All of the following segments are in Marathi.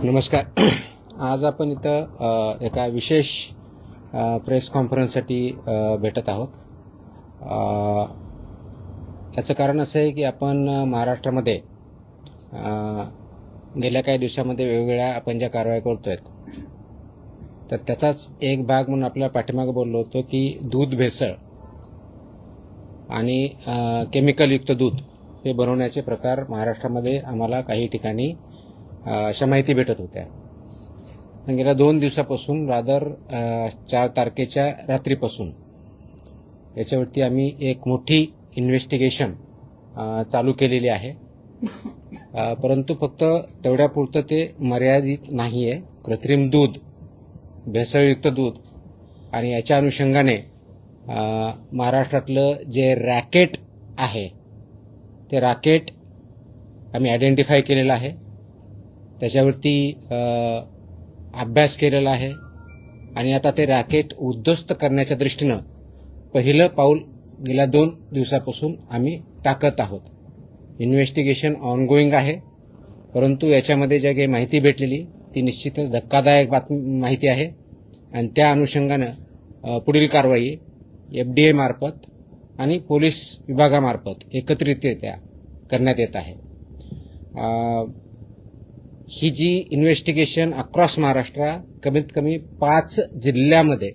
नमस्कार. आज आपण इथं एका विशेष प्रेस कॉन्फरन्ससाठी भेटत आहोत. याचं कारण असं आहे की आपण महाराष्ट्रामध्ये गेल्या काही दिवसामध्ये वेगवेगळ्या आपण ज्या कारवाई करतोय, तर त्याचाच एक भाग म्हणून आपल्या पाठीमागे बोललो होतो की दूध भेसळ आणि केमिकलयुक्त दूध हे बनवण्याचे प्रकार महाराष्ट्रामध्ये आम्हाला काही ठिकाणी अशा माहिती भेटत होत्या. गेल्या 2 दिवसापासून रादर 4 तारखेच्या रात्रीपासून याच्यावरती आम्ही एक मोठी इन्व्हेस्टिगेशन चालू केलेली आहे. परंतु फक्त तेवढ्यापुरतं ते मर्यादित नाही आहे. कृत्रिम दूध, भेसळयुक्त दूध आणि याच्या अनुषंगाने महाराष्ट्रातलं जे रॅकेट आहे ते रॅकेट आम्ही आयडेंटिफाय केलेलं आहे. त्याच्यावरती अभ्यास केलेला आहे आणि आता ते रॅकेट उद्ध्वस्त करण्याच्या दृष्टीनं पहिलं पाऊल गेल्या 2 दिवसापासून आम्ही टाकत आहोत. इन्व्हेस्टिगेशन ऑनगोईंग आहे, परंतु याच्यामध्ये ज्या काही माहिती भेटलेली ती निश्चितच धक्कादायक माहिती आहे आणि त्या अनुषंगानं पुढील कारवाई FDA मार्फत आणि पोलीस विभागामार्फत एकत्रितरित्या करण्यात येत आहे. ही जी इन्व्हेस्टिगेशन अक्रॉस महाराष्ट्र कमीत कमी 5 जिल्ह्यामध्ये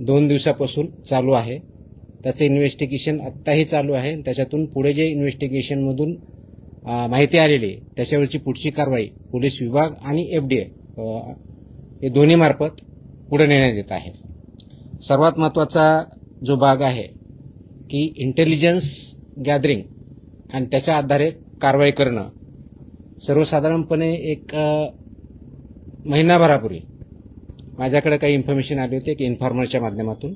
2 दिवसापासून चालू आहे. त्याचं इन्व्हेस्टिगेशन आत्ताही चालू आहे. त्याच्यातून पुढे जे इन्व्हेस्टिगेशनमधून माहिती आलेली त्याच्यावरची पुढची कारवाई पोलीस विभाग आणि FDA हे दोन्ही मार्फत पुढे नेण्यात येत आहे. सर्वात महत्त्वाचा जो भाग आहे की इंटेलिजन्स गॅदरिंग आणि त्याच्या आधारे कारवाई करणं. सर्वसाधारणपणे एक महिनाभरापूर्वी माझ्याकडे काही इन्फॉर्मेशन आली होती की इन्फॉर्मरच्या माध्यमातून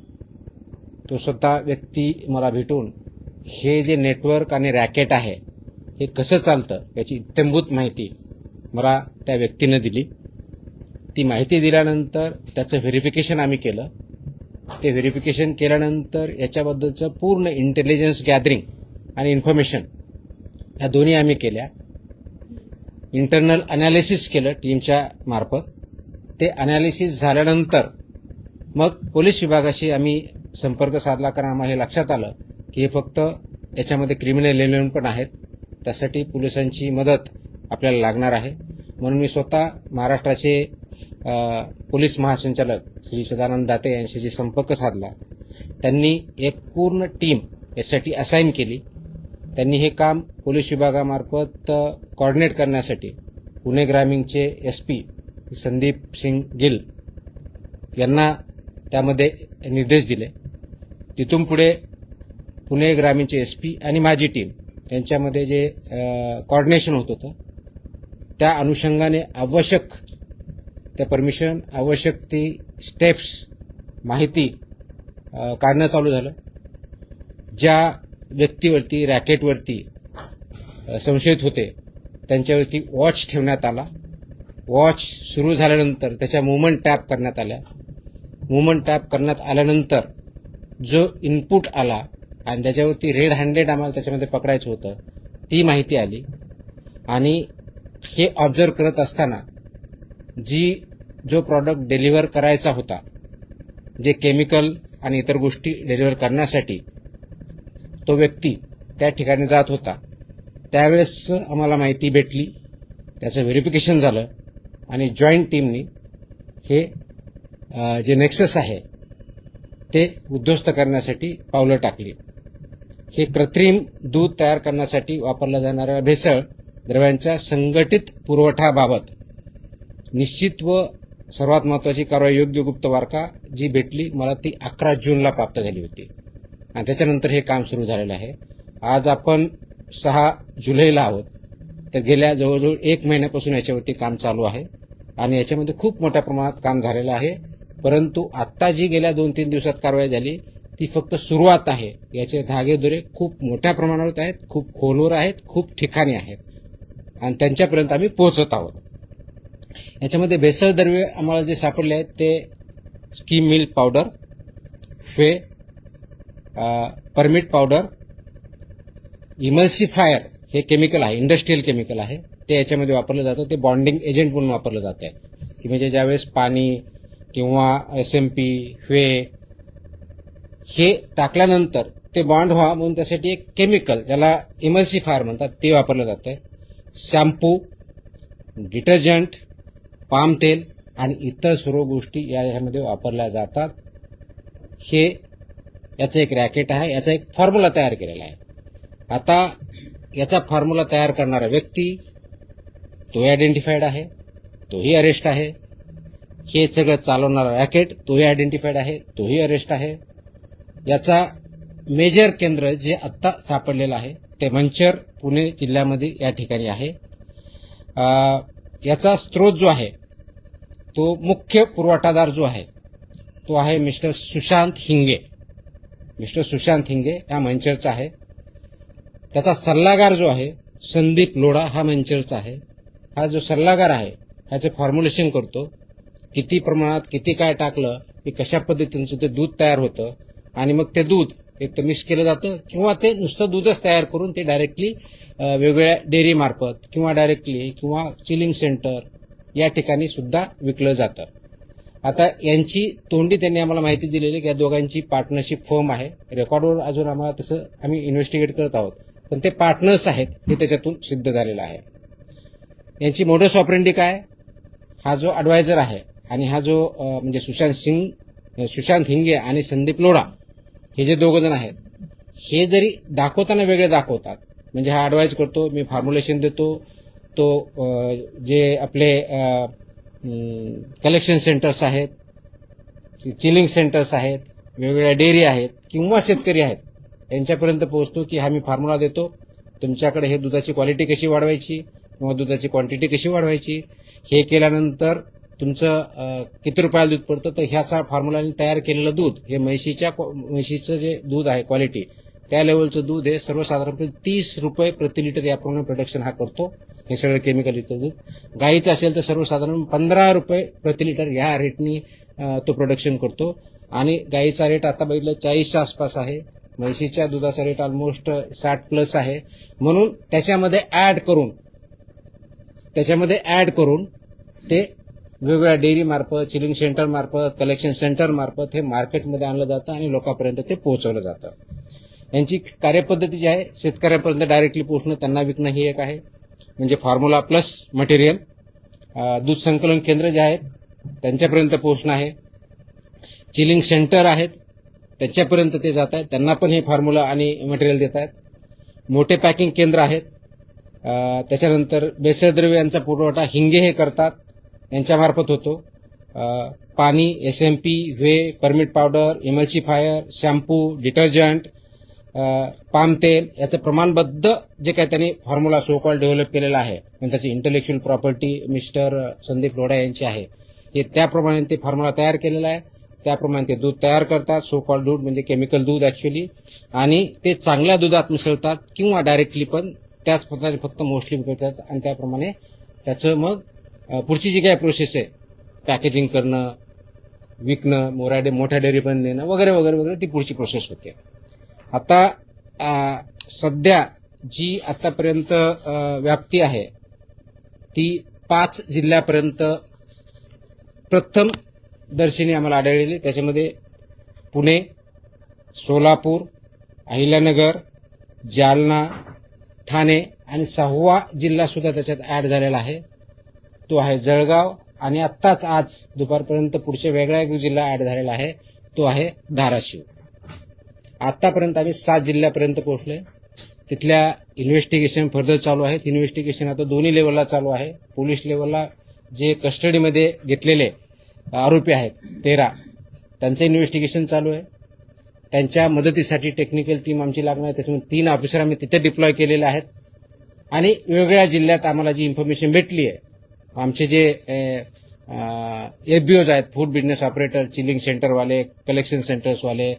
तो स्वतः व्यक्ती मला भेटून हे जे नेटवर्क आणि रॅकेट आहे हे कसं चालतं याची इत्थंभूत माहिती मला त्या व्यक्तीनं दिली. ती माहिती दिल्यानंतर त्याचं व्हेरिफिकेशन आम्ही केलं. ते व्हेरिफिकेशन केल्यानंतर याच्याबद्दलचं पूर्ण इंटेलिजन्स गॅदरिंग आणि इन्फॉर्मेशन ह्या दोन्ही आम्ही केल्या. इंटरनल अनालिसिस केलं टीमच्या मार्फत. ते अनालिसिस झाल्यानंतर मग पोलीस विभागाशी आम्ही संपर्क साधला, कारण आम्हाला हे लक्षात आलं की हे फक्त याच्यामध्ये क्रिमिनल एलिमेंट पण आहेत. त्यासाठी पोलिसांची मदत आपल्याला लागणार आहे. म्हणून मी स्वतः महाराष्ट्राचे पोलीस महासंचालक श्री सदानंद दाते यांच्याशी संपर्क साधला. त्यांनी एक पूर्ण टीम यासाठी असाइन केली. त्यांनी हे काम पोलीस विभागामार्फत कोऑर्डिनेट करण्यासाठी पुणे ग्रामीणचे SP संदीप सिंग गिल यांना त्यामध्ये निर्देश दिले. तिथून पुढे पुणे ग्रामीणचे SP आणि माझी टीम यांच्यामध्ये जे कोऑर्डिनेशन होत होतं त्या अनुषंगाने आवश्यक त्या परमिशन, आवश्यक ती स्टेप्स, माहिती काढणं चालू झालं. ज्या व्यक्तीवरती, रॅकेटवरती संशयित होते त्यांच्यावरती वॉच ठेवण्यात आला. वॉच सुरू झाल्यानंतर त्याच्या मूवमेंट टॅप करण्यात आल्या. मूवमेंट टॅप करण्यात आल्यानंतर जो इनपुट आला आणि त्याच्यावरती रेड हँडेड आम्हाला त्याच्यामध्ये पकडायचं होतं ती माहिती आली. आणि हे ऑब्झर्व करत असताना जो प्रॉडक्ट डिलिव्हर करायचा होता, जे केमिकल आणि इतर गोष्टी डिलिव्हर करण्यासाठी तो व्यक्ती त्या ठिकाणी जात होता, त्यावेळेस आम्हाला माहिती भेटली. त्याचं व्हेरिफिकेशन झालं आणि जॉईंट टीमनी हे जे नेक्सस आहे ते उद्ध्वस्त करण्यासाठी पावलं टाकली. हे कृत्रिम दूध तयार करण्यासाठी वापरल्या जाणाऱ्या भेसळ द्रव्यांच्या संघटित पुरवठ्याबाबत निश्चित व सर्वात महत्त्वाची कारवाई योग्य गुप्त वार्ता जी भेटली मला ती 11 जूनला प्राप्त झाली होती आणि त्याच्यानंतर हे काम सुरू झालेलं आहे. आज आपण 6 जुलैला आहोत. तर गेल्या जवळजवळ 1 महिन्यापासून याच्यावरती काम चालू आहे आणि याच्यामध्ये खूप मोठ्या प्रमाणात काम झालेलं आहे. परंतु आत्ता जी गेल्या 2-3 दिवसात कारवाई झाली ती फक्त सुरुवात आहे. याचे धागेदोरे खूप मोठ्या प्रमाणावर आहेत, खूप खोलवर आहेत, खूप ठिकाणी आहेत आणि त्यांच्यापर्यंत आम्ही पोहोचत आहोत. याच्यामध्ये भेसळ द्रव्ये आम्हाला जे सापडले आहेत ते scheme milk powder, permit powder, emulsifier हे केमिकल आहे, इंडस्ट्रीयल केमिकल आहे, ते याच्यामध्ये वापरलं जातं. ते बॉन्डिंग एजंट म्हणून वापरलं जात आहे, की म्हणजे ज्यावेळेस पाणी किंवा SMP हे टाकल्यानंतर ते बॉन्ड व्हा म्हणून त्यासाठी एक केमिकल ज्याला इमल्सिफायर म्हणतात ते वापरलं जात आहे. शॅम्पू, डिटर्जंट, पाम तेल आणि इतर सर्व गोष्टी यामध्ये वापरल्या जातात. हे याचं एक रॅकेट आहे, याचा एक फॉर्म्युला तयार केलेला आहे. आता याचा फॉर्म्युला तयार करणारा व्यक्ती तोही आयडेंटिफाईड आहे, तोही अरेस्ट आहे. हे सगळं चालवणारा रॅकेट तोही आयडेंटिफाईड आहे, तोही अरेस्ट आहे. याचा मेजर केंद्र जे आत्ता सापडलेलं आहे ते मंचर पुणे जिल्ह्यामध्ये या ठिकाणी आहे. याचा स्रोत जो आहे तो मुख्य पुरवठादार जो आहे तो आहे मिस्टर सुशांत हिंगे. मिस्टर सुशांत हिंगे हा मंचरचा आहे. त्याचा सल्लागार जो आहे संदीप लोढा हा मंचरचा आहे. हा जो सल्लागार आहे ह्याचे फॉर्म्युलेशन करतो, किती प्रमाणात किती काय टाकलं की कशा पद्धतीचं ते दूध तयार होतं आणि मग ते दूध एक तर मिक्स केलं जातं किंवा ते नुसतं दूधच तयार करून ते डायरेक्टली वेगवेगळ्या डेअरी मार्फत किंवा डायरेक्टली किंवा चिलिंग सेंटर या ठिकाणी सुद्धा विकलं जातं. आता यांची तोंडी त्यांनी आम्हाला माहिती दिलेली की या दोघांची पार्टनरशिप फर्म आहे. रेकॉर्डवर अजून आम्हाला तसं आम्ही इन्व्हेस्टिगेट करत आहोत, पण ते पार्टनर्स आहेत हे त्याच्यातून सिद्ध झालेलं आहे. यांची मोडस ऑपरेंडी काय, हा जो ॲडवायझर आहे आणि हा जो म्हणजे सुशांत हिंगे आणि संदीप लोढा हे जे दोघं जण आहेत हे जरी दाखवताना वेगळे दाखवतात. म्हणजे हा ॲडवाइज करतो, मी फॉर्म्युलेशन देतो, तो जे आपले कलेक्शन सेंटर्स आहेत, चिलिंग सेंटर्स आहेत, वेगवेगळ्या डेअरी आहेत किंवा शेतकरी आहेत यांच्यापर्यंत पोहोचतो की हा मी फॉर्म्युला देतो, तुमच्याकडे हे दुधाची क्वालिटी कशी वाढवायची किंवा दुधाची क्वांटिटी कशी वाढवायची, हे केल्यानंतर तुमचं किती रुपयाला दूध पडतं. तर ह्या फॉर्म्युलाने तयार केलेलं दूध हे म्हशीचं जे दूध आहे क्वालिटी त्या लेवलचं दूध हे सर्वसाधारणपणे 30 रुपये प्रति लिटर याप्रमाणे प्रोडक्शन हा करतो. हे सगळं केमिकल युक्त दूध. गाईचं असेल तर सर्वसाधारण 15 रुपये प्रति लिटर या रेटनी तो प्रोडक्शन करतो. आणि गाईचा रेट आता बघितलं 40च्या आसपास आहे. म्हशीच्या दुधाचा रेट ऑलमोस्ट 60+ आहे. म्हणून त्याच्यामध्ये ऍड करून ते वेगवेगळ्या डेअरी मार्फत, चिलिंग सेंटर मार्फत, कलेक्शन सेंटर मार्फत हे मार्केटमध्ये आणलं जातं आणि लोकांपर्यंत ते पोहोचवलं जातं. यांची कार्यपद्धती जी आहे शेतकऱ्यांपर्यंत डायरेक्टली पोहोचणं, त्यांना विकणं ही एक आहे. म्हणजे फॉर्म्युला प्लस मटेरियल. दूध संकलन केंद्र जे आहेत त्यांच्यापर्यंत पोहोचणं आहे. चिलिंग सेंटर आहेत त्यांच्यापर्यंत ते जात आहेत, त्यांना पण हे फॉर्म्युला आणि मटेरियल देत आहेत. मोठे पॅकिंग केंद्र आहेत. त्याच्यानंतर भेसळद्रव्य यांचा पुरवठा हिंगे हे करतात, यांच्यामार्फत होतो. पाणी, SMP, permit powder, emulsifier, shampoo, detergent, palm तेल याचं प्रमाणबद्ध जे काही त्यांनी फॉर्म्युला सो कॉल डेव्हलप केलेला आहे आणि त्याची intellectual property mister Sandeep Lodha यांची आहे. हे त्याप्रमाणे ते फॉर्म्युला तयार केलेला आहे. त्याप्रमाणे ते दूध तयार करतात, सो कॉल दूध म्हणजे केमिकल दूध ऍक्च्युअली, आणि ते चांगल्या दुधात मिसळतात किंवा डायरेक्टली पण त्याच प्रकारे फक्त मोस्टली विकतात. आणि त्याप्रमाणे त्याचं मग पुढची जी काही प्रोसेस आहे पॅकेजिंग करणं, विकणं, मोठ्या डेअरी पण देणं वगैरे वगैरे वगैरे ती पुढची प्रोसेस होते. आता सध्या जी आतापर्यंत व्याप्ती आहे ती 5 जिल्ह्यापर्यंत प्रथम दर्शनी आम्हाला आढळलेली. त्याच्यामध्ये पुणे, सोलापूर, अहिल्यानगर, जालना, ठाणे आणि 6वा जिल्हा सुद्धा त्याच्यात ऍड झालेला आहे, तो आहे जळगाव. आणि आत्ताच आज दुपारपर्यंत पुढच्या वेगळा एक जिल्हा ऍड झालेला आहे, तो आहे धाराशिव. आतापर्यंत आम्ही 7 जिल्ह्यापर्यंत पोहोचलोय. तिथल्या इन्व्हेस्टिगेशन फर्दर चालू आहेत. इन्व्हेस्टिगेशन आता दोन्ही लेवलला चालू आहे. पोलीस लेवलला जे कस्टडीमध्ये घेतलेले आरोपी आहेत 13 त्यांचं इन्व्हेस्टिगेशन चालू आहे. त्यांच्या मदतीसाठी टेक्निकल टीम आमची लागणार आहे. त्याच्यामुळे 3 ऑफिसर आम्ही तिथे डिप्लॉय केलेले आहेत. आणि वेगवेगळ्या जिल्ह्यात आम्हाला जी इन्फॉर्मेशन भेटली आहे, आमचे जे FBOs आहेत, फूड बिझनेस ऑपरेटर, चिलिंग सेंटरवाले, कलेक्शन सेंटर्सवाले,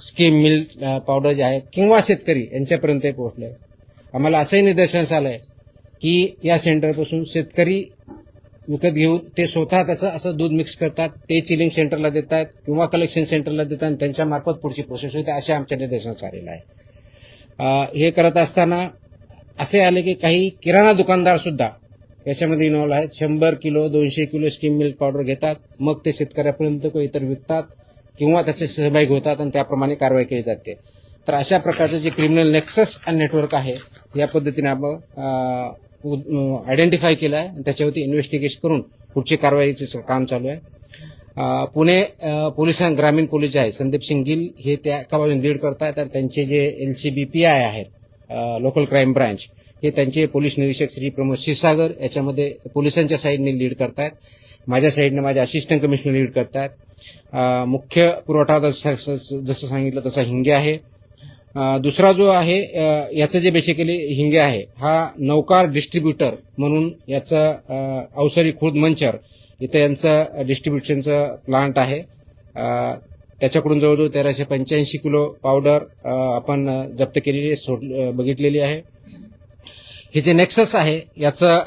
स्कीम मिल्क पावडर जे आहेत किंवा शेतकरी यांच्यापर्यंत पोहोचले. आम्हाला असंही निदर्शनास आलंय की या सेंटरपासून शेतकरी विकत घेऊन ते स्वतः त्याचं असं दूध मिक्स करतात, ते चिलिंग सेंटरला देतात किंवा कलेक्शन सेंटरला देतात आणि त्यांच्या मार्फत पुढची प्रोसेस होते, असे आमच्या निदर्शनास आलेलं आहे. हे करत असताना असे आले की काही किराणा दुकानदार सुद्धा याच्यामध्ये इन्व्हॉल्व आहेत. 100 kilo 200 kilo skim milk powder घेतात, मग ते शेतकऱ्यापर्यंत इतर विकतात किंवा त्याचे सहभागी होतात आणि त्याप्रमाणे कारवाई केली जाते. तर अशा प्रकारचं जे क्रिमिनल नेक्सस आणि नेटवर्क आहे या पद्धतीने आपण आयडेंटिफाय केलं आहे आणि त्याच्यावरती इन्व्हेस्टिगेशन करून पुढची कारवाईचं काम चालू आहे. पुणे ग्रामीण पोलीस जे आहे संदीप सिंग गिल हे त्या कामामध्ये लीड करतायत. तर त्यांचे जे LCBPI आहेत लोकल क्राईम ब्रांच हे त्यांचे पोलीस निरीक्षक श्री प्रमोद क्षीरसागर याच्यामध्ये पोलिसांच्या साईडने लीड करतायत. माझ्या साईडने माझे असिस्टंट कमिशनर लीड करतायत. मुख्य पुरवठा जसं सांगितलं तसा हिंगे आहे. दुसरा जो आहे याचं जे बेसिकली हिंगे आहे हा नौकार डिस्ट्रीब्युटर म्हणून याचं अवसरी खुर्द मंचर इथं यांचं डिस्ट्रीब्युशनचं प्लांट आहे. त्याच्याकडून जवळजवळ 1385 किलो पावडर आपण जप्त केलेली बघितलेली आहे. हे जे नेक्सस आहे याचं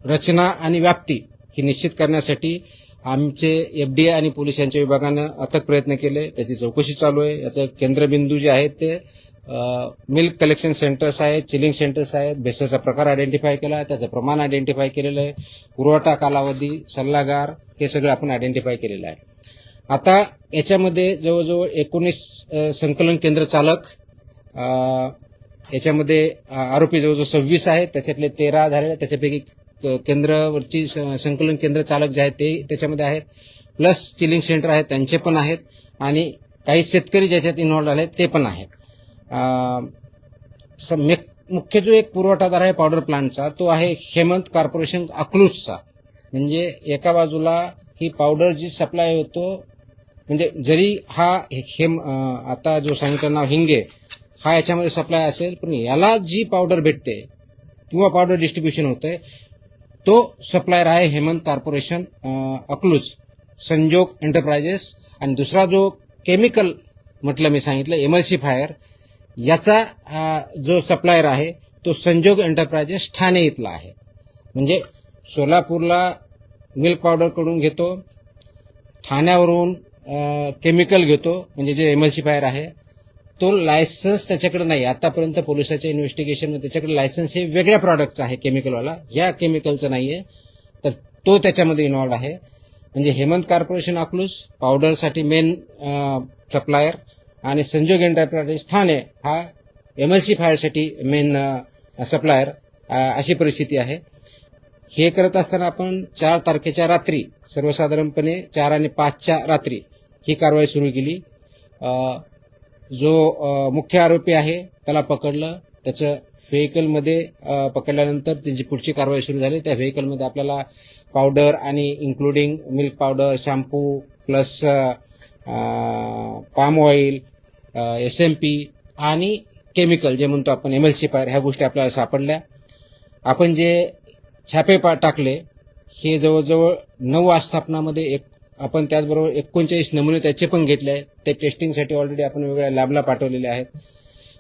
रचना आणि व्याप्ती ही निश्चित करण्यासाठी आमचे FDA आणि पोलीस यांच्या विभागानं अथक प्रयत्न केले. त्याची चौकशी चालू आहे. याचं केंद्रबिंदू जे आहेत ते मिल्क कलेक्शन सेंटर्स आहेत, चिलिंग सेंटर्स आहेत. भेसळचा प्रकार आयडेंटिफाय केला, त्याचं प्रमाण आयडेंटिफाय केलेलं आहे, पुरवठा कालावधी, सल्लागार हे सगळं आपण आयडेंटिफाय केलेलं आहे. आता याच्यामध्ये जवळजवळ 19 संकलन केंद्र चालक, याच्यामध्ये आरोपी जवळजवळ 26 आहेत, त्याच्यातले 13 झालेले. त्याच्यापैकी केंद्रावरची संकलन केंद्र चालक जे आहेत ते त्याच्यामध्ये आहेत, प्लस चिलिंग सेंटर आहेत त्यांचे पण आहेत आणि काही शेतकरी ज्याच्यात इन्व्हॉल्व आले ते पण आहेत. मुख्य जो एक पुरवठादार आहे पावडर प्लांटचा तो आहे हेमंत कॉर्पोरेशन अकलूजचा. म्हणजे एका बाजूला ही पावडर जी सप्लाय होतो, म्हणजे जरी हा आता जो सांगितलं नाव हिंगे हा याच्यामध्ये सप्लाय असेल, पण याला जी पावडर भेटते किंवा पावडर डिस्ट्रीब्युशन होतंय तो सप्लायर आहे हेमंत कॉर्पोरेशन अकलूज, संजोग एंटरप्राइजेस. आणि दुसरा जो केमिकल म्हटलं मी सांगितलं एमल्सिफायर, याचा जो सप्लायर आहे तो संजोग एंटरप्राइजेस ठाणे इथला आहे. म्हणजे सोलापूरला मिल्क पावडर कडून घेतो, ठाण्यावरून केमिकल घेतो म्हणजे जे एमल्सिफायर आहे तो लायसन्स त्याच्याकडे नाही. आतापर्यंत पोलिसाच्या इन्व्हेस्टिगेशनमध्ये त्याच्याकडे लायसन्स हे वेगळ्या प्रॉडक्टचा आहे केमिकलवाला, या केमिकलचं नाहीये, तर तो त्याच्यामध्ये इन्व्हॉल्व आहे. म्हणजे हेमंत कॉर्पोरेशन अकलूज पावडरसाठी मेन सप्लायर आणि संजोग एंटरप्राइजेस ठाणे हा एमल्सिफायरसाठी मेन सप्लायर, अशी परिस्थिती आहे. हे करत असताना आपण 4 तारखेच्या रात्री सर्वसाधारणपणे 4 आणि 5च्या रात्री ही कारवाई सुरू केली. जो मुख्य आरोपी आहे त्याला पकडलं, त्याचं व्हेकलमध्ये पकडल्यानंतर त्याची पुढची कारवाई सुरू झाली. त्या व्हेकलमध्ये आपल्याला पावडर आणि including milk powder, shampoo plus palm oil, SMP आणि केमिकल जे म्हणतो आपण एमल्सिफायर, ह्या गोष्टी आपल्याला सापडल्या. आपण जे छापे टाकले हे जवळजवळ 9 आस्थापनामध्ये आपण त्याचबरोबर 39 नमुने त्याचे पण घेतले आहेत. ते टेस्टिंगसाठी ऑलरेडी आपण वेगळ्या लॅबला पाठवलेले आहेत.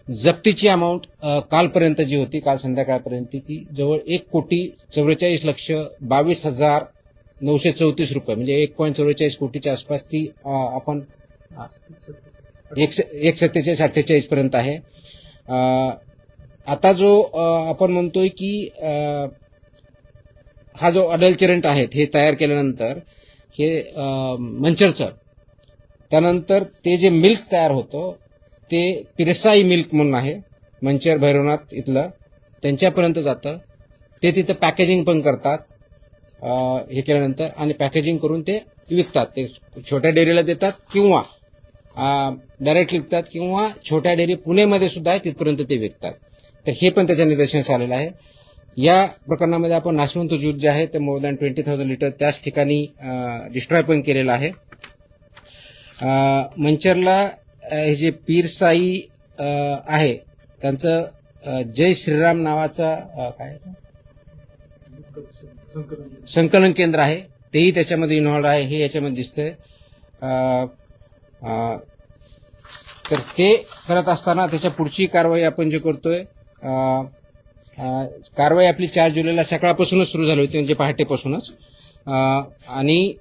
जप्तीची अमाऊंट कालपर्यंत जी होती, काल संध्याकाळपर्यंत की जवळ 1,44,22,934 रुपये, म्हणजे 1.44 कोटीच्या आसपास ती आपण 1,47,48 पर्यंत आहे. आता जो आपण म्हणतोय की हा जो अडल्चरंट आहेत हे तयार केल्यानंतर हे मंचरचं, त्यानंतर ते जे मिल्क तयार होतं ते पिरसाई मिल्क म्हणून आहे मंचर भैरवनाथ इथलं, त्यांच्यापर्यंत जातं. ते तिथं पॅकेजिंग पण करतात हे केल्यानंतर, आणि पॅकेजिंग करून ते विकतात. ते छोट्या डेअरीला देतात किंवा डायरेक्ट विकतात, किंवा छोट्या डेअरी पुणेमध्ये सुद्धा आहे तिथपर्यंत ते विकतात. तर हे पण त्याच्या निदर्शनास आलेलं आहे. या प्रकरणामध्ये आपण नाशवंत ज्यूस जे आहे ते मोर दॅन 20,000 लिटर त्याच ठिकाणी डिस्ट्रॉय पण केलेलं आहे. मंचरला हे जे पीरसाई आहे त्यांचं जय श्रीराम नावाचा काय संकलन केंद्र आहे, तेही त्याच्यामध्ये इन्व्हॉल्व आहे, हे याच्यामध्ये दिसतंय. तर ते करत असताना त्याच्या पुढची कारवाई आपण जे करतोय, कारवाई आपली 4 जुलैला सकाळपासूनच सुरू झाली होती, म्हणजे पहाटेपासूनच. आणि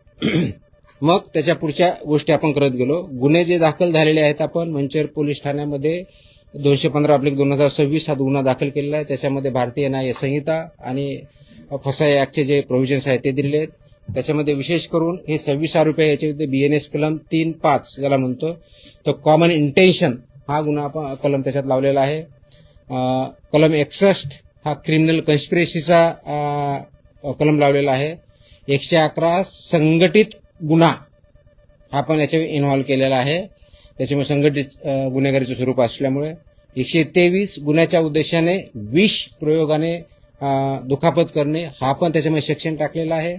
मग त्याच्या पुढच्या गोष्टी आपण करत गेलो. गुन्हे जे दाखल झालेले आहेत आपण मंचर पोलीस ठाण्यामध्ये 215/2026 हा गुन्हा दाखल केलेला आहे. त्याच्यामध्ये भारतीय न्याय संहिता आणि फसाई ऍक्टचे जे प्रोव्हिजन्स आहेत ते दिलेले आहेत. त्याच्यामध्ये विशेष करून हे 26 आरोपी आहे याच्यामध्ये BNS कलम 3(5) ज्याला म्हणतो तो कॉमन इंटेन्शन हा गुन्हा कलम त्याच्यात लावलेला आहे. कलम 61 हा क्रिमिनल कन्स्पिरेसीचा कलम लावलेला आहे. 111 संघटित गुन्हा हा पण याच्या इन्व्हॉल्व केलेला आहे. त्याच्यामुळे संघटित गुन्हेगारीचं स्वरूप असल्यामुळे 123 गुन्ह्याच्या उद्देशाने विष प्रयोगाने दुखापत करणे हा पण त्याच्यामध्ये सेक्शन टाकलेला आहे.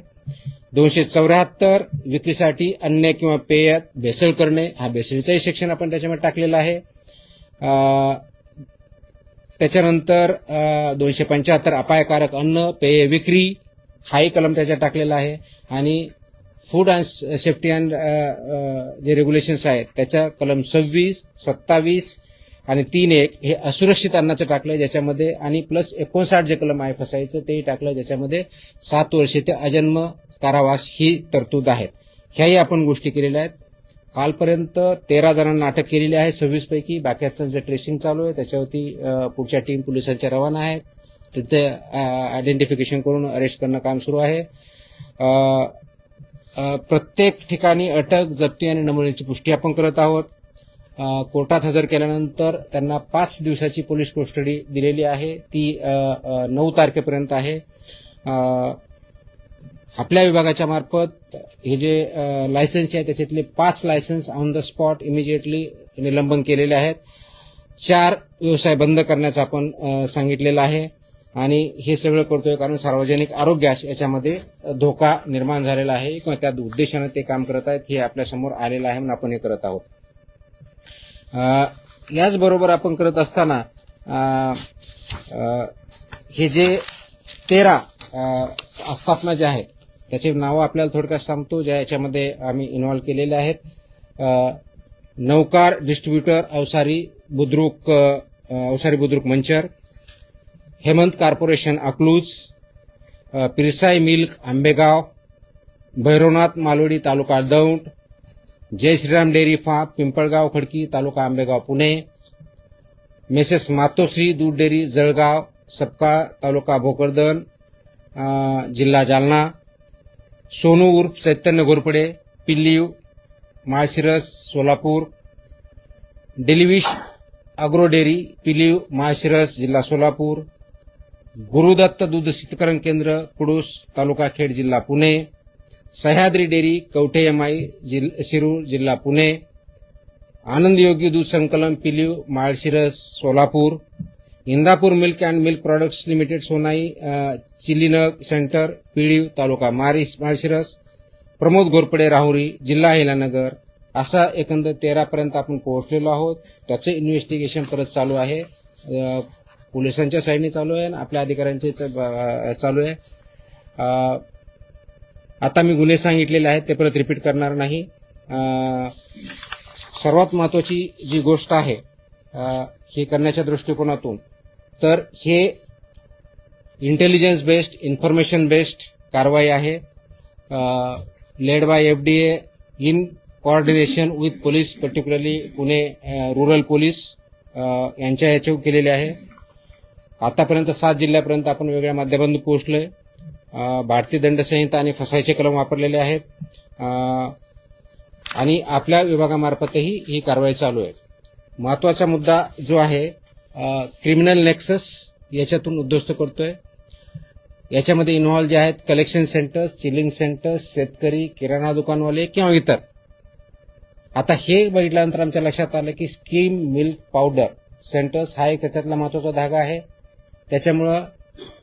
274 विक्रीसाठी अन्न किंवा पेयात भेसळ करणे हा भेसळीचाही सेक्शन आपण त्याच्यामध्ये टाकलेला आहे. त्याच्यानंतर 275 अपायकारक अन्न पेय विक्री हाही कलम त्याच्यात टाकलेला आहे. आणि फूड अँड सेफ्टी अँड जे रेग्युलेशन्स आहेत त्याच्या कलम 26, 27 आणि 3(1) हे असुरक्षित अन्नाचं टाकलं ज्याच्यामध्ये आणि प्लस 59 जे कलम आहे फसायचं तेही टाकलं ज्याच्यामध्ये 7 वर्षे ते अजन्म कारावास ही तरतूद आहेत. ह्याही आपण गोष्टी केलेल्या आहेत. कालपर्यंत 13 जणांना अटक केलेली आहे 26 पैकी. बाकीचं जे ट्रेसिंग चालू आहे त्याच्यावरती पुढच्या टीम पोलिसांच्या रवाना आहेत. तिथे आयडेंटिफिकेशन करून अरेस्ट करणं काम सुरू आहे. प्रत्येक ठिकाणी अटक, जप्ती आणि नमुन्याची पुष्टी आपण करत आहोत. कोर्टात हजर केल्यानंतर त्यांना 5 दिवसाची पोलीस कस्टडी दिलेली आहे. ती 9 तारखेपर्यंत आहे. आपल्या विभागाच्या मार्फत हे जे लायसन्स आहे त्याच्यातले 5 licence on the spot immediately निलंबन केलेले आहेत. 4 व्यवसाय बंद करण्याचं आपण सांगितलेलं आहे. आणि हे सगळं करतोय कारण सार्वजनिक आरोग्यास याच्यामध्ये धोका निर्माण झालेला आहे किंवा त्या उद्देशाने ते काम करत आहेत हे आपल्यासमोर आलेलं आहे म्हणून आपण हे करत आहोत. याचबरोबर आपण करत असताना हे जे 13 आस्थापना ज्या आहेत त्याचे नावं आपल्याला थोडक्यात सांगतो ज्या याच्यामध्ये आम्ही इन्व्हॉल्व केलेले आहेत. नौकार distributor Avsari Budruk Manchar, Hemant corporation Akluj, Pirsai milk Ambegaon, Bhairavnath Malodi taluka Daund, Jay Shriram dairy farm Pimpalgaon Khadki taluka Ambegaon Pune, messrs Matoshri दूध डेअरी जळगाव सपका तालुका भोकरदन जिल्हा जालना, सोनू उर्फ Chaitanya Ghorpade Piliv Malshiras Solapur, Delivish agro dairy Piliv Malshiras जिल्हा सोलापूर, गुरुदत्त दूध शीतकरण केंद्र कुडूस तालुका खेड जिल्हा पुणे, सह्याद्री डेअरी कवठे एमआय शिरूर जिल्हा पुणे, आनंद योगी दूध संकलन Piliv Malshiras Solapur, Indapur milk and milk products limited Sonai chilling centre Piliv taluka Malshiras, Pramod Ghorpade Rahuri जिल्हा अहिल्यानगर. असा एकंदर 13 पर्यंत आपण पोहोचलेलो आहोत. त्याचे इन्व्हेस्टिगेशन परत चालू आहे. पोलिसांच्या साईडने चालू आहे आणि आपल्या अधिकाऱ्यांचे चालू आहे. आता मी गुन्हे सांगितलेले आहेत ते परत रिपीट करणार नाही. सर्वात महत्वाची जी गोष्ट आहे हे करण्याच्या दृष्टिकोनातून तर हे इंटेलिजन्स बेस्ड इन्फॉर्मेशन बेस्ड कारवाई आहे. Led by FDA in coordination with police particularly Pune rural police यांच्या ह्याच्यावर केलेले आहे. आतापर्यंत 7 जिल्ह्यापर्यंत आपण वेगळ्या माध्यमातून पोहोचलोय. भारतीय दंड संहिता आणि फसाईचे कलम वापरलेले आहेत आणि आपल्या विभागामार्फतही ही कारवाई चालू आहे. महत्वाचा मुद्दा जो आहे क्रिमिनल नेक्सस याच्यातून उद्ध्वस्त करतोय. याच्यामध्ये इन्व्हॉल्व जे आहेत कलेक्शन सेंटर्स, चिलिंग सेंटर्स, शेतकरी, किराणा दुकानवाले किंवा इतर. आता हे बघितल्यानंतर आमच्या लक्षात आलं की स्कीम मिल्क पावडर सेंटर्स हा एक त्याच्यातला महत्वाचा धागा आहे. त्याच्यामुळं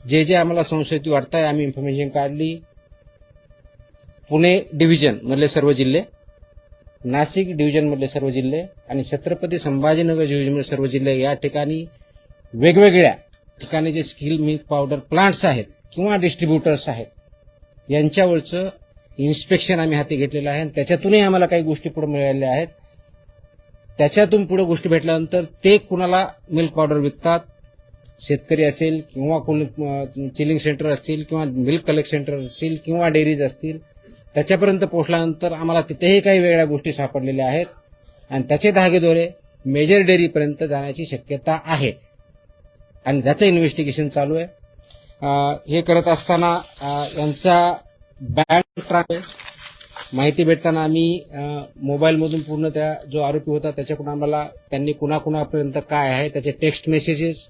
जे आम्हाला संशयित वाटत आहे आम्ही इन्फॉर्मेशन काढली. पुणे डिव्हिजन मधले सर्व जिल्हे, नाशिक डिव्हिजन मधले सर्व जिल्हे आणि छत्रपती संभाजीनगर डिव्हिजन मधले सर्व जिल्हे या ठिकाणी वेगवेगळ्या ठिकाणी जे स्किल मिल्क पावडर प्लांट्स आहेत किंवा डिस्ट्रीब्युटर्स आहेत यांच्यावरचं इन्स्पेक्शन आम्ही हाती घेतलेलं आहे. त्याच्यातूनही आम्हाला काही गोष्टी पुढे मिळालेल्या आहेत. त्याच्यातून पुढे गोष्टी भेटल्यानंतर ते कुणाला मिल्क पावडर विकतात, शेतकरी असेल किंवा चिलिंग सेंटर असतील किंवा मिल्क कलेक्ट सेंटर असतील किंवा डेअरीज असतील, त्याच्यापर्यंत पोहोचल्यानंतर आम्हाला तिथेही काही वेगळ्या गोष्टी सापडलेल्या आहेत आणि त्याचे धागेदोरे मेजर डेअरीपर्यंत जाण्याची शक्यता आहे आणि त्याचं इन्व्हेस्टिगेशन चालू आहे. हे करत असताना यांचा बँक ट्रान्सफर माहिती भेटताना आम्ही मोबाईलमधून पूर्ण त्या जो आरोपी होता त्याच्याकडून आम्हाला त्यांनी कुणाकुणापर्यंत काय आहे त्याचे टेक्स्ट मेसेजेस,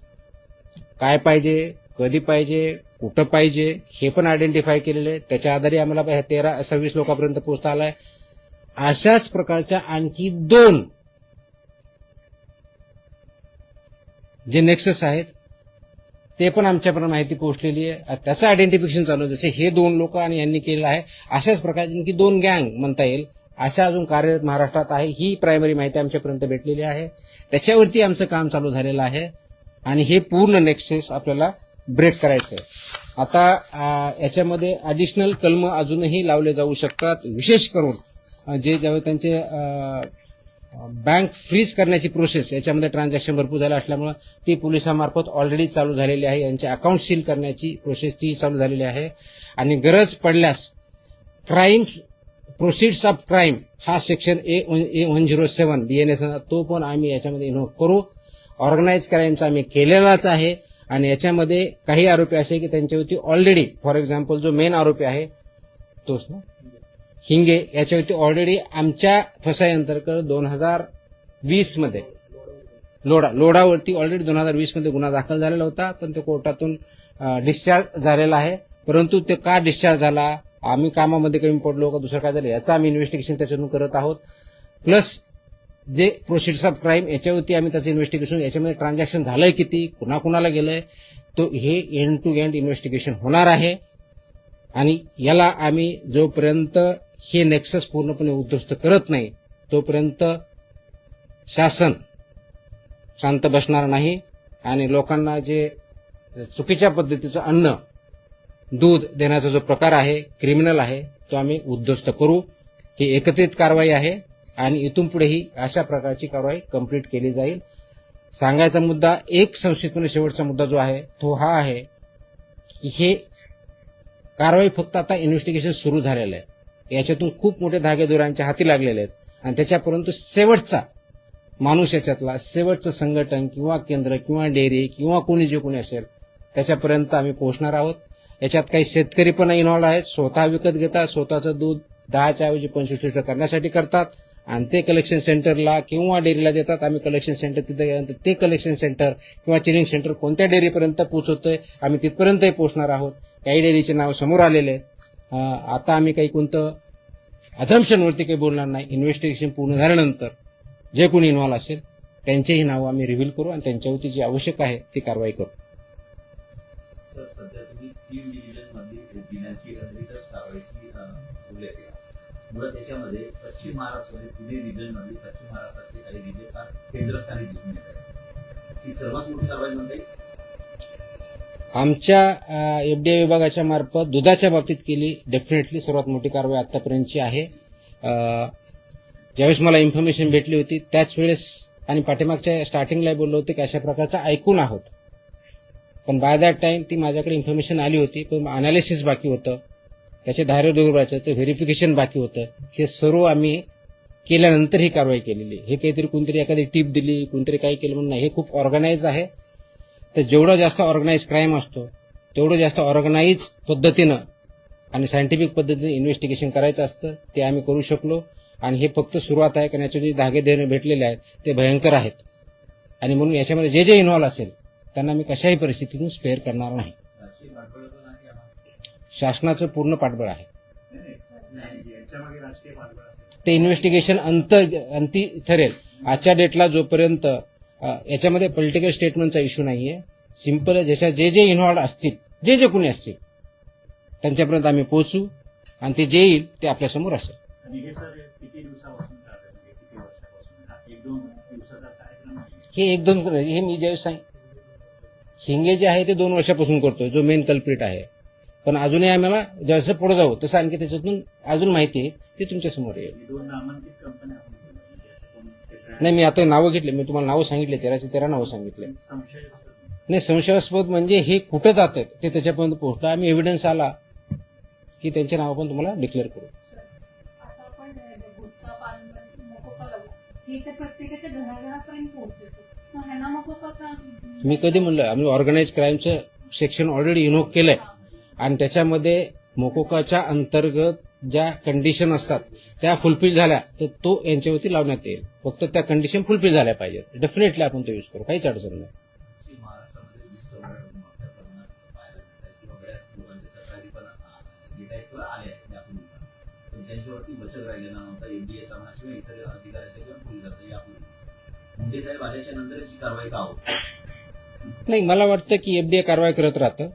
काय पाहिजे, कधी पाहिजे, कुठं पाहिजे हे पण आयडेंटिफाय केलेले. त्याच्या आधारे आम्हाला 13-26 लोकांपर्यंत पोहोचता आलाय. अशाच प्रकारच्या आणखी 2 जे नेक्सस आहेत ते पण आमच्यापर्यंत माहिती पोहोचलेली आहे. त्याचं आयडेंटिफिकेशन चालू आहे. जसे हे 2 लोक आणि यांनी केलेलं आहे अशाच प्रकारची आणखी 2 गँग म्हणता येईल अशा अजून कार्यरत महाराष्ट्रात आहे. ही प्रायमरी माहिती आमच्यापर्यंत भेटलेली आहे. त्याच्यावरती आमचं काम चालू झालेलं आहे आणि हे पूर्ण नेक्सस आपल्याला ब्रेक करायचं आहे. आता याच्यामध्ये ॲडिशनल कलम अजूनही लावले जाऊ शकतात. विशेष करून जे जेव्हा त्यांचे बँक फ्रीज करण्याची प्रोसेस याच्यामध्ये ट्रान्झॅक्शन भरपूर झालं असल्यामुळे ती पोलिसांमार्फत ऑलरेडी चालू झालेली आहे. यांचे अकाउंट सील करण्याची प्रोसेस ती चालू झालेली आहे आणि गरज पडल्यास क्राईम प्रोसिड्स ऑफ क्राईम हा सेक्शन A107 BNS तो पण आम्ही याच्यामध्ये इन्व्हॉल्व करू. ऑर्गनाइज क्राईमचा आम्ही केलेलाच आहे आणि याच्यामध्ये काही आरोपी असे की त्यांच्यावरती ऑलरेडी फॉर एक्झाम्पल जो मेन आरोपी आहे तोच ना हिंगे याच्यावरती ऑलरेडी आमच्या फसाई अंतर्गत 2020 मध्ये लोडावरती ऑलरेडी 2020 मध्ये गुन्हा दाखल झालेला होता पण तो कोर्टातून डिस्चार्ज झालेला आहे. परंतु ते का डिस्चार्ज झाला, आम्ही कामामध्ये कमी पडलो का दुसरं काय झालं याचं आम्ही इन्व्हेस्टिगेशन त्याच्यातून करत आहोत. प्लस जे प्रोसिड्स ऑफ क्राईम याच्यावरती आम्ही त्याचं इन्व्हेस्टिगेशन याच्यामध्ये ट्रान्झॅक्शन झालंय किती, कुणाकुणाला गेलंय तो हे एंड टू एंड इन्व्हेस्टिगेशन होणार आहे आणि याला आम्ही जोपर्यंत हे नेक्सस पूर्णपणे उद्ध्वस्त करत नाही तोपर्यंत शासन शांत बसणार नाही आणि लोकांना जे चुकीच्या पद्धतीचं अन्न दूध देण्याचा जो प्रकार आहे क्रिमिनल आहे तो आम्ही उद्ध्वस्त करू. ही एकत्रित कारवाई आहे आणि इथून पुढेही अशा प्रकारची कारवाई कंप्लीट केली जाईल. सांगायचा मुद्दा एक संक्षिप्तपणे शेवटचा मुद्दा जो आहे तो हा आहे की हे कारवाई फक्त आता इन्व्हेस्टिगेशन सुरू झालेलं आहे. याच्यातून खूप मोठे धागेदोऱ्यांच्या हाती लागलेले आहेत आणि त्याच्यापर्यंत शेवटचा माणूस याच्यातला शेवटचं संघटन किंवा केंद्र किंवा डेअरी किंवा कोणी जे कोणी असेल त्याच्यापर्यंत आम्ही पोहोचणार आहोत. याच्यात काही शेतकरी पण इन्व्हॉल्व आहेत. स्वतः विकत घेतात, स्वतःचं दूध 10च्या ऐवजी 25 लिटर करण्यासाठी करतात आणि ते कलेक्शन सेंटरला किंवा डेअरीला देतात. आम्ही कलेक्शन सेंटर तिथे गेल्यानंतर ते कलेक्शन सेंटर किंवा चिलिंग सेंटर कोणत्या डेअरीपर्यंत पोहोचवतोय आम्ही तिथपर्यंतही पोहोचणार आहोत. काही डेअरीचे नाव समोर आलेले आहेत. आता आम्ही काही कोणतं अझम्पशनवरती काही बोलणार नाही. इन्व्हेस्टिगेशन पूर्ण झाल्यानंतर जे कोणी इन्व्हॉल्व असेल त्यांचेही नाव आम्ही रिव्हील करू आणि त्यांच्यावरती जी आवश्यक आहे ती कारवाई करू. सर, सध्या तुम्ही 3 डिव्हिजनमध्ये पिण्याची अधिकच कारवाईची उल्लेख केला. मुळात त्याच्यामध्ये पश्चिम महाराष्ट्रामध्ये पुणे रिजनमध्ये पश्चिम महाराष्ट्रातले काही जिल्हे फार केंद्रस्थानी दिसून येत आहेत. ही सर्वात मोठी कारवाई म्हणते आमच्या एफडीआय विभागाच्या मार्फत दुधाच्या बाबतीत केली डेफिनेटली सर्वात मोठी कारवाई आतापर्यंतची आहे. ज्यावेळेस मला इन्फॉर्मेशन भेटली होती त्याच वेळेस आणि पाठीमागच्या स्टार्टिंगला बोललो होते की अशा प्रकारचं ऐकून आहोत पण बाय दॅट टाइम ती माझ्याकडे इन्फॉर्मेशन आली होती पण अनालिसिस बाकी होतं, त्याचे धार्य दुर्बळाचं ते व्हेरिफिकेशन बाकी होतं. हे सर्व आम्ही केल्यानंतर ही कारवाई केलेली. हे काहीतरी कोणतरी एखादी टीप दिली कोणतरी काही केलं म्हणून नाही. हे खूप ऑर्गनाइज आहे. तर जेवढं जास्त ऑर्गनाइज क्राईम असतो तेवढं जास्त ऑर्गनाइज पद्धतीनं आणि सायंटिफिक पद्धतीने इन्व्हेस्टिगेशन करायचं असतं. ते आम्ही करू शकलो आणि हे फक्त सुरुवात आहे कारण याचे जे धागे देणे भेटलेले आहेत ते भयंकर आहेत आणि म्हणून याच्यामध्ये जे जे इन्व्हॉल्व असेल त्यांना मी कशाही परिस्थितीतून स्पेअर करणार नाही. शासनाचं पूर्ण पाठबळ आहे. ते इन्व्हेस्टिगेशन अंती ठरेल. आजच्या डेटला जोपर्यंत याच्यामध्ये पॉलिटिकल स्टेटमेंटचा इश्यू नाहीये. सिंपल जशा जे जे इन्व्हॉल्व असतील जे जे कोणी असतील त्यांच्यापर्यंत आम्ही पोहोचू आणि ते जे येईल ते आपल्यासमोर असेल. हे 1-2 हे मी ज्यावेळेस हिंगे जे आहे ते 2 वर्षापासून करतोय जो मेन कल्प्रिट आहे. पण अजूनही आम्हाला जसं पुढे जाऊ तसं आणखी त्याच्यातून अजून माहिती आहे ती तुमच्या समोर येईल. नाही मी आता नावं घेतले, मी तुम्हाला नावं सांगितले 13 नावं सांगितले. नाही संशयास्पद म्हणजे हे कुठं जात आहेत ते त्याच्यापर्यंत पोहोचतं. आम्ही एव्हिडन्स आला की त्यांचे नावं पण तुम्हाला डिक्लेअर करू. ही हे तर प्रत्येकाच्या घराघरापर्यंत पोहोचतो. मग ह्यांना मग का मी कधी म्हणलं आम्ही ऑर्गनाइज क्राईमचं सेक्शन ऑलरेडी इन्व्होक केलंय आणि त्याच्यामध्ये मोकोकाच्या अंतर्गत ज्या कंडिशन असतात त्या फुलफिल झाल्या तर तो यांच्यावरती लावण्यात येईल. फक्त त्या कंडिशन फुलफिल झाल्या पाहिजेत. डेफिनेटली आपण तो यूज करू, काहीच अडचण नाही. की महाराष्ट्रामध्ये दुष्संवाद मोठ्या प्रमाणात पाहायला मिळतात किंवा बऱ्याच लोकांच्या तक्रारी पण गिटाईकवर आल्या आहेत यापूर्वी पण त्यांच्यावरती बचत राहिलेला नव्हता. एनडीए सामना किंवा इतर अधिकाऱ्यांच्या किंवा पोलिसांच्या यापूर्वी मुंडे साहेब आल्याच्या नंतरच ही कारवाई का होत नाही, मला वाटतं की एफडीए कारवाई करत राहतं.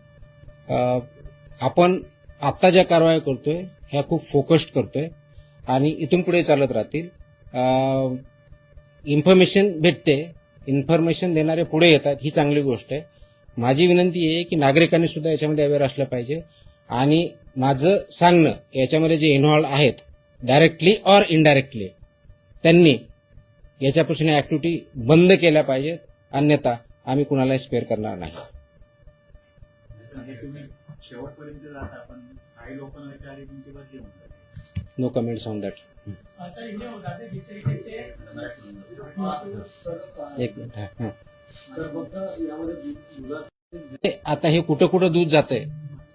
आपण आता ज्या कारवाई करतोय ह्या खूप फोकस्ड करतोय आणि इथून पुढे चालत राहतील. इन्फॉर्मेशन भेटते, इन्फॉर्मेशन देणारे पुढे येतात, ही चांगली गोष्ट आहे. माझी विनंती आहे की नागरिकांनी सुद्धा याच्यामध्ये अवेअर असलं पाहिजे आणि माझं सांगणं याच्यामध्ये जे इन्व्हॉल्व आहेत डायरेक्टली ऑर इनडायरेक्टली त्यांनी याच्यापासून या ऍक्टिव्हिटी बंद केल्या पाहिजेत. अन्यथा आम्ही कुणालाही स्पेअर करणार नाही. म्हणजे तुम्ही शेवटपर्यंत जाता पण काही लोकांना विचारले तुमची बदली होऊन जाते. No comments on that. Sir India हो जाते जिस तरीके से एक मिनिट. हा. आता हे कुठं कुठं दूध जातंय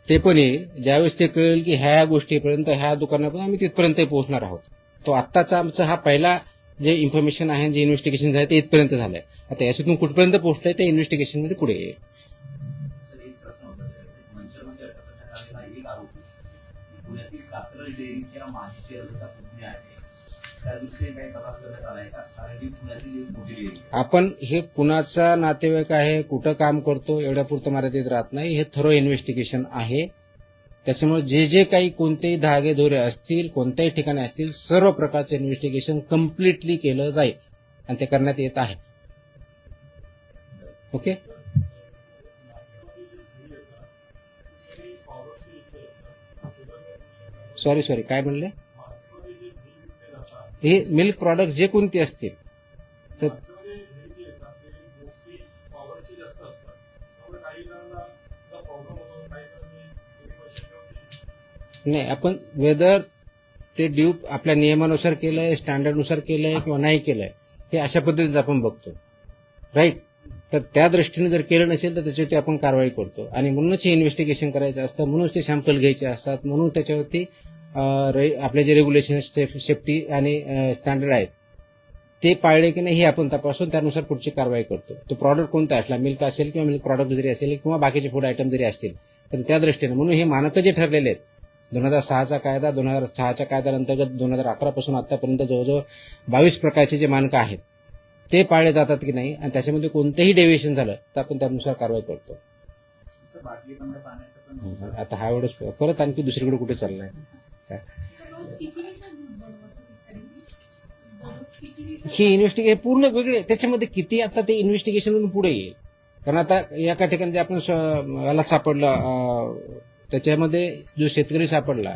ते पण येईल. ज्यावेळेस ते कळेल की ह्या गोष्टीपर्यंत ह्या दुकानापर्यंत आम्ही तिथपर्यंत पोहोचणार आहोत. तो आत्ताचा आमचा हा पहिला जे इन्फॉर्मेशन आहे जे इन्व्हेस्टिगेशन झालं ते इथपर्यंत झालंय. आता याच्यातून कुठपर्यंत पोहोचलंय त्या इन्व्हेस्टिगेशन मध्ये पुढे येईल. तर एक प्रश्न होता मंचरमध्ये अटक करण्यात आलेला एक आरोपी पुण्यातील कात्रज डेअरीच्या माजी चेअरमनचा पुतणी आहे. त्या दृष्टीने काही तपास करण्यात आलाय का? कारण ही पुण्यातील एक मोठी डेअरी आहे. आपण हे कुणाचा नातेवाईक आहे, कुठं काम करतो एवढ्यापुरतं मर्यादित राहत नाही. हे थरो इन्व्हेस्टिगेशन आहे. त्याच्यामुळे जे जे काही कोणतेही धागे दोरे असतील, कोणत्याही ठिकाणी असतील, सर्व प्रकारचं इन्व्हेस्टिगेशन कम्प्लिटली केलं जाईल आणि ते करण्यात येत आहे. ओके. सॉरी काय म्हणले? हे मिल्क प्रॉडक्ट जे कोणते असतील तर नाही, आपण वेदर ते ड्यूप आपल्या नियमानुसार केलंय, स्टँडर्डनुसार केलंय किंवा नाही केलंय हे अशा पद्धतीने आपण बघतो. राईट. तर त्या दृष्टीने जर केलं नसेल तर त्याच्यावरती आपण कारवाई करतो आणि म्हणूनच हे इन्व्हेस्टिगेशन करायचं असतं, म्हणूनच ते सॅम्पल घ्यायचे असतात, म्हणून त्याच्यावरती आपले जे रेग्युलेशन सेफ्टी आणि स्टँडर्ड आहेत ते पाळले की नाही हे आपण तपासून त्यानुसार पुढची कारवाई करतो. तो प्रॉडक्ट कोणता असला, मिल्क असेल किंवा मिल्क प्रॉडक्ट जरी असेल किंवा बाकीचे फूड आयटम जरी असतील तर त्या दृष्टीने म्हणून हे मानकं जे ठरलेले आहेत 2006चा कायदा, 2006च्या कायद्याअंतर्गत 2011 पासून आतापर्यंत जवळजवळ 22 प्रकारचे जे मानकं आहेत ते पाळले जातात की नाही आणि त्याच्यामध्ये कोणतेही डेव्हिएशन झालं तर आपण त्यानुसार कारवाई करतो. असं बाटली बंद पाण्याचं पण आता हा एवढंच परत आणखी दुसरीकडे कुठे चाललाय. रोज किती लिटर दूध बनवतात तरी? दररोज किती लिटर? ही इन्व्हेस्टिगेशन पूर्ण वेगळे. त्याच्यामध्ये किती आता ते इन्व्हेस्टिगेशन पुढे येईल. कारण आता एका ठिकाणी जे आपण याला सापडला त्याच्यामध्ये जो शेतकरी सापडला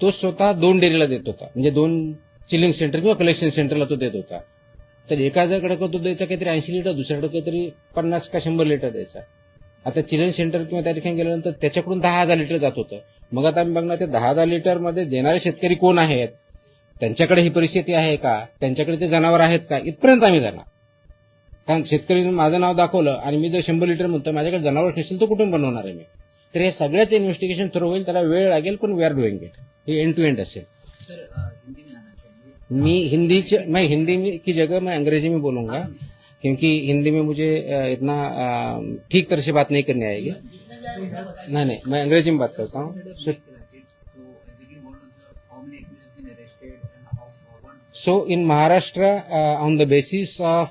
तो स्वतः 2 डेअरीला देत होता, म्हणजे 2 चिलिंग सेंटर किंवा कलेक्शन सेंटरला तो देत होता. तर एखाद्याकडे तो द्यायचा काहीतरी 80 लिटर, दुसऱ्याकडे काहीतरी 50 का 100 लिटर द्यायचा. आता चिलिंग सेंटर किंवा त्या ठिकाणी गेल्यानंतर त्याच्याकडून 10,000 लिटर जात होतं. मग आता आम्ही बघणार ते 10,000 लिटर मध्ये देणारे शेतकरी कोण आहेत, त्यांच्याकडे ही परिस्थिती आहे का, त्यांच्याकडे ते जनावर आहेत का, इथपर्यंत आम्ही जाणार. कारण शेतकरीने माझं नाव दाखवलं आणि मी जर 100 लिटर म्हणतो माझ्याकडे जनावर नसेल तर कुठून बनवणार आहे मी. तर हे सगळ्याच इन्व्हेस्टिगेशन थ्रू होईल, त्याला वेळ लागेल पण वी आर डुईंग इट. हे एंड टू एंड असेल. सर हिंदी में आना चाहिए. मैं हिंदी में की जगह मैं अंग्रेजी में बोलूंगा क्योंकि हिंदी में मुझे इतना ठीक तरह से बात नहीं करनी आएगी. नहीं मैं अंग्रेजी में बात करता हूँ. So in Maharashtra, on the basis of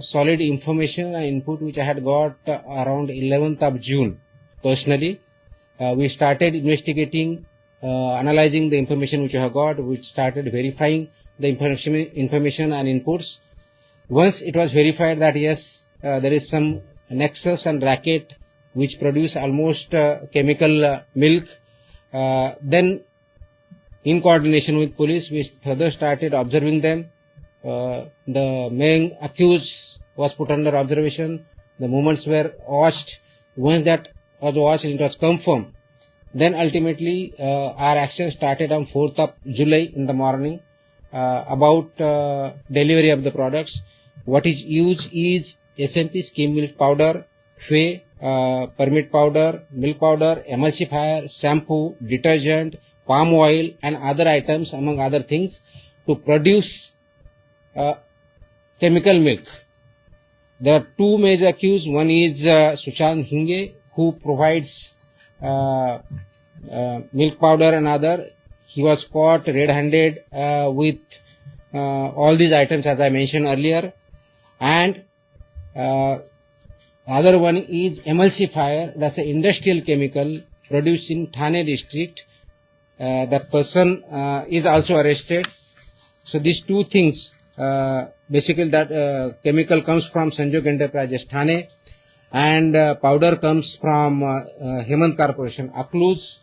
solid information and input which I had got around 11th of June, personally, we started investigating, analyzing the information which I have got. We started verifying the information and inputs. Once it was verified that yes, there is some nexus and racket which produce almost chemical milk, then in coordination with police, we further started observing them. The main accused was put under observation. The movements were watched. Once that was watched and it was confirmed, then ultimately our action started on 4th of July in the morning. about delivery of the products. What is used is SMP, skim milk powder, whey, permit powder, milk powder, emulsifier, shampoo, detergent, palm oil, and other items, among other things, to produce chemical milk. There are two major accused. One is Sushant Hinge, who provides milk powder and other. He was caught red-handed with all these items, as I mentioned earlier. And other one is emulsifier. That's an industrial chemical produced in Thane district. That person is also arrested. So these two things, basically that chemical comes from Sanjog Enterprises Thane, and powder comes from Hemant Corporation Akluz.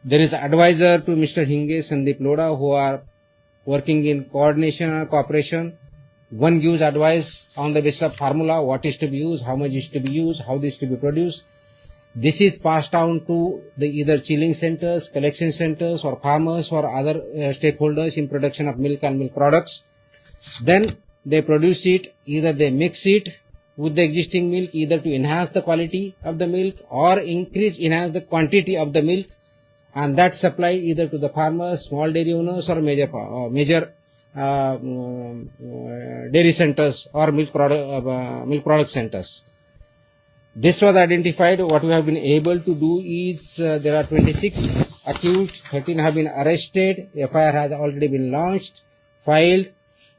There is advisor to Mr. Hinge, Sandeep Loda, who are working in coordination and cooperation. One gives advice on the basis of formula, what is to be used, how much is to be used, how this is to be produced. This is passed down to the either chilling centers, collection centers, or farmers or other stakeholders in production of milk and milk products. Then they produce it, either they mix it with the existing milk, either to enhance the quality of the milk or enhance the quantity of the milk, and that supplied either to the farmers, small dairy owners, or major dairy centers or milk product centers. This was identified. What we have been able to do is there are 26 accused, 13 have been arrested, FIR has already been launched, filed.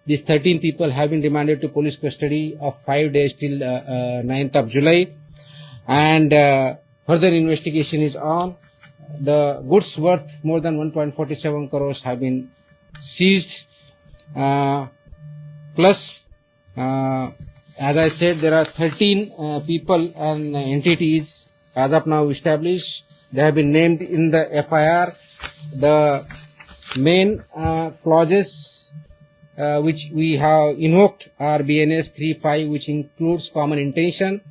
These 13 people have been remanded to police custody of 5 days till 9th of July, and further investigation is on. The goods worth more than 1.47 crores have been seized. Plus, as I said, there are 13 people and entities as of now established. They have been named in the FIR. The main clauses which we have invoked are BNS 3.5, which includes common intention,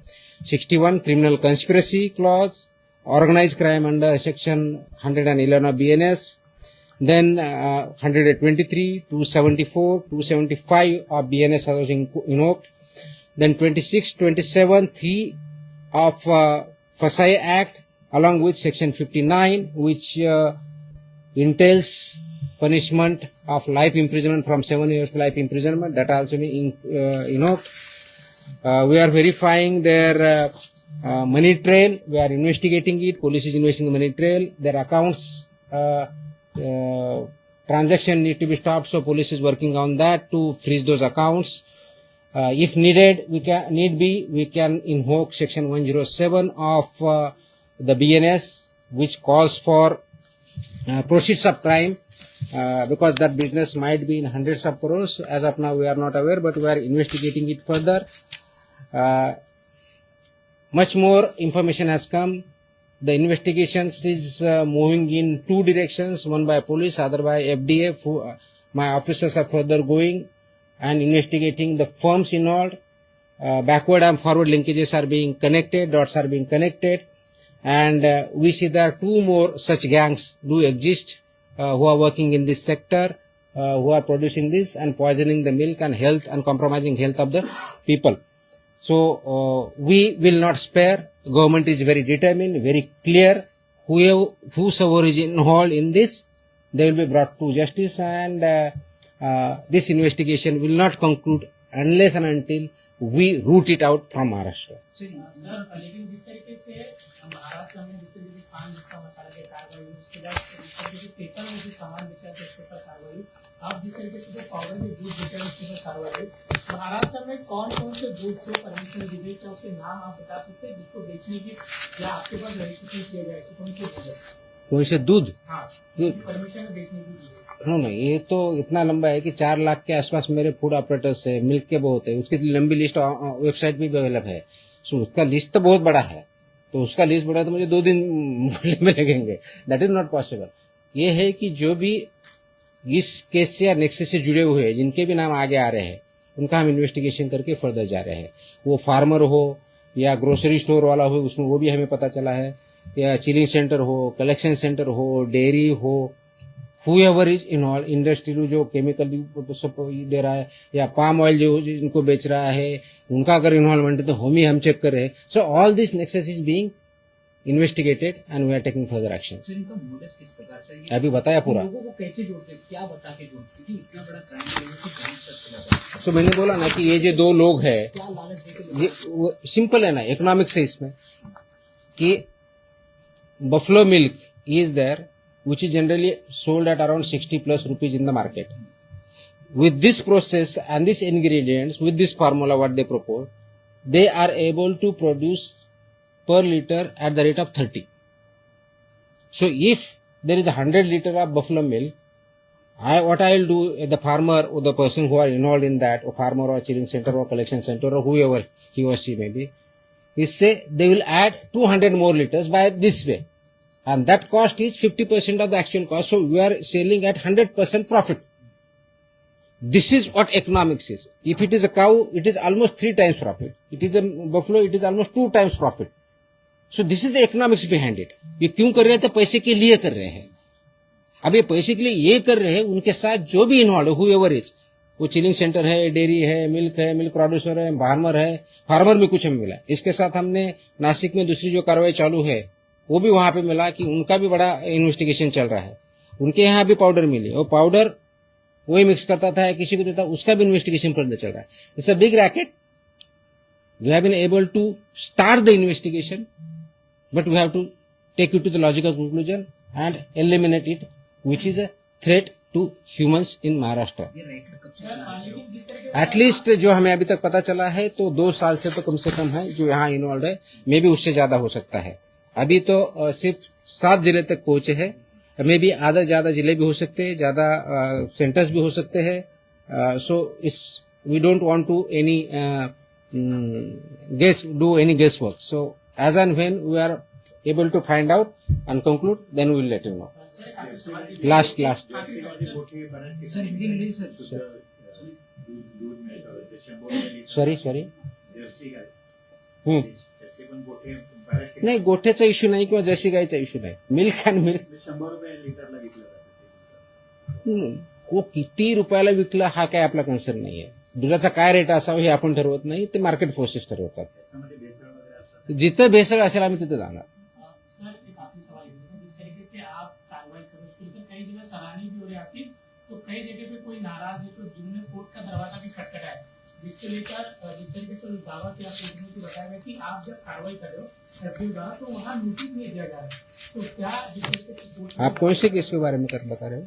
61 criminal conspiracy clause, organized crime under section 111 of BNS, then 123, 274, 275 of BNS was invoked, then 26, 27, 3 of FSI Act, along with section 59, which entails punishment of life imprisonment from 7 years to life imprisonment. That also been invoked. We are verifying their money trail. We are investigating it. Police is investigating the money trail. Their accounts transaction need to be stopped, so police is working on that to freeze those accounts. If needed, we can invoke section 107 of the BNS, which calls for proceeds of crime, because that business might be in hundreds of crores. As of now, we are not aware, but we are investigating it further. Much more information has come. The investigations is moving in two directions, one by police, other by FDF. My officers are further going and investigating the firms involved. Backward and forward linkages are being connected, dots are being connected, and we see there are 2 more such gangs do exist who are working in this sector, who are producing this and poisoning the milk and health and compromising health of the people. So we will not spare. Government is very determined, very clear. Whosoever is involved in this, they will be brought to justice, and this investigation will not conclude unless and until we root it out from Maharashtra. Sir, लेकिन जिस तरीके से महाराष्ट्र में जिस तरीके से पान गुटखा मसाला की कार्रवाई हुई, उसके बाद जो पेपर में जो सामान बेचा है उसके ऊपर कार्रवाई हुई, आप जिस तरीके से जो पाउडर के दूध बेचा है उसके ऊपर कार्रवाई हुई, महाराष्ट्र में कौन कौन से दूध को परमिशन दी गई, क्या उसके नाम आप बता सकते हैं जिसको बेचने की या आपके पास रजिस्ट्रेशन किया गया है, कौन से कौन से दूध? हाँ, परमिशन बेचने की दी नो, ये तो इतना लंबा है कि 4 लाख के आसपास मेरे फूड ऑपरेटर्स है, मिल्क के बहुत है, उसकी लंबी लिस्ट वेबसाइट भी अवेलेबल है. सो उसका लिस्ट तो बहुत बड़ा है, तो उसका लिस्ट बड़ा तो मुझे 2 दिन में लगेंगे. That is not possible. ये है कि जो भी इस केस से या नेक्सस से जुड़े हुए हैं, जिनके भी नाम आगे आ रहे हैं, उनका हम इन्वेस्टिगेशन करके फर्दर जा रहे हैं. वो फार्मर हो या ग्रोसरी स्टोर वाला हो, उसमें वो भी हमें पता चला है, या चिलिंग सेंटर हो, कलेक्शन सेंटर हो, डेयरी हो, whoever is involved, इंडस्ट्री जो केमिकल दे रहा है या पाम ऑयल जो इनको बेच रहा है उनका अगर इन्वॉल्वमेंट है तो हम चेक कर रहे हैं. So all this nexus is being investigated and we are taking further action. Sir इनका मोटिव किस प्रकार से ये अभी बताया पूरा. लोगों को कैसे जोड़ते हैं, क्या बता के जोड़ते क्योंकि इतना बड़ा क्राइम लेवल की जांच करते रहता है. सो मैंने बोला ना कि ये जो दो लोग हैं हैं, क्या लालच देके ये सिंपल है ना इकोनॉमिक्स है इसमें कि buffalo milk is there which is generally sold at around 60 plus rupees in the market. With this process and these ingredients, with this formula what they propose, they are able to produce per liter at the rate of 30. So if there is 100 liter of buffalo milk, what I will do, the farmer or the person who are involved in that, or farmer or chilling center or collection center or whoever he or she may be, is say they will add 200 more liters by this way. And that cost is 50% of the actual cost. So we are selling at 100% profit. This is what economics is. If it is a cow, it is almost 3 times profit. It is a buffalo, it is almost 2 times profit. So this is the economics behind it. ये क्यों कर रहे हैं? तो पैसे के लिए कर रहे हैं. अब ये पैसे के लिए ये कर रहे हैं, उनके साथ जो भी इन्वॉल्व है, whoever is, वो चिलिंग सेंटर है, डेयरी है, मिल्क प्रोड्यूसर है, फार्मर में कुछ हमें मिला. इसके साथ हमने नासिक में दूसरी जो कार्रवाई चालू है वो भी वहां पे मिला कि उनका भी बड़ा इन्वेस्टिगेशन चल रहा है. उनके यहाँ भी पाउडर मिली, वो पाउडर वही मिक्स करता था या किसी को देता, उसका भी इन्वेस्टिगेशन फर्दर चल रहा है. It's a big racket. We have been able to start the investigation, but we have to take it to the logical conclusion and eliminate it, which is a threat to humans in Maharashtra. ये रैकेट कब से सर, चला है? लेकिन जिस तरह के एटलीस्ट जो हमें अभी तक पता चला है तो 2 साल से तो कम से कम है जो यहाँ इन्वॉल्व है. मे भी उससे ज्यादा हो सकता है. अभी तो सिर्फ 7 जिले तक पहुंचे हैं. मे भी आधा ज्यादा जिले भी हो सकते हैं, ज्यादा सेंटर्स भी हो सकते हैं. So is we don't want to any any guesswork. So as and when we are able to find out and conclude then we will let you know. Sir, एक आखिरी सवाल है। लास्ट गोठे बऱ्याच सर हिंदी मध्ये सर शुद्ध दूध मिळतं ते 100 मिली सॉरी जर्सी गाय हम्म. त्याचे पण गोठे बऱ्याच नाही गोठ्याचा इश्यू नाही किंवा जर्सी गायचा इश्यू नाही. मिल्क अँड मिल्क 100 रुपये लिटरला विकलं जातं. को किती रुपयाला विकला हा काय आपला कन्सर्न नाहीये. दुधाचा काय रेट असावा हे आपण ठरवत नाही, ते मार्केट फोर्सेस ठरवतात. त्याच्यामध्ये भेसळ वगैरे असतात. जिथं भेसळ असेल आम्ही तिथे जाणार. सर, एक आखिरी सवाल है, जिस तरीके से आप कार्रवाई करो उसको लेकर कई जगह सराहनीय भी हो रही है आपकी, तो कई जगह पे कोई नाराज है तो जिन्होंने कोर्ट का दरवाजा भी खटखटाया है, जिसको लेकर जिस तरीके से दावा किया कोर्ट में कि बताया गया कि आप जब कार्रवाई कर रहे हो एफडीओ द्वारा तो वहाँ नोटिस नहीं दिया जा रहा है, तो क्या जिस तरीके से कोर्ट में आप कौन से केस के बारे में बता रहे हो?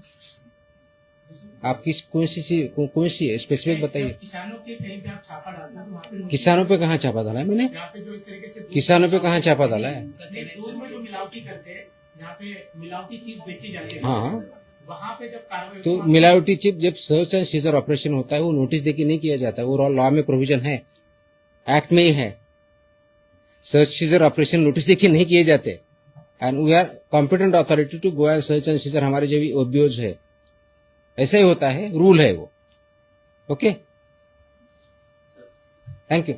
आप किस कौन सी है स्पेसिफिक बताइए. किसानों के कहीं पे आप छापा डालते हो तो वहाँ पे notice- किसानों पे कहाँ छापा डाला है मैंने? जहाँ पे जो इस तरीके से किसानों पे कहाँ छापा डाला है? दूध में जो मिलावटी करते हैं, जहाँ पे मिलावटी चीज बेची जाती है, हाँ. वहाँ पे जब कार्रवाई तो होती है, मिलावटी चिप जब सर्च एंड सीजर ऑपरेशन होता है वो नोटिस देके नहीं किया जाता. वो लॉ में प्रोविजन है, एक्ट में ही है. सर्च सीजर ऑपरेशन नोटिस देके नहीं किए जाते. And we are competent authority to go and search and seizure. हमारे जो भी ओबीओज है ऐसा ही होता है, रूल है वो. Okay, thank you.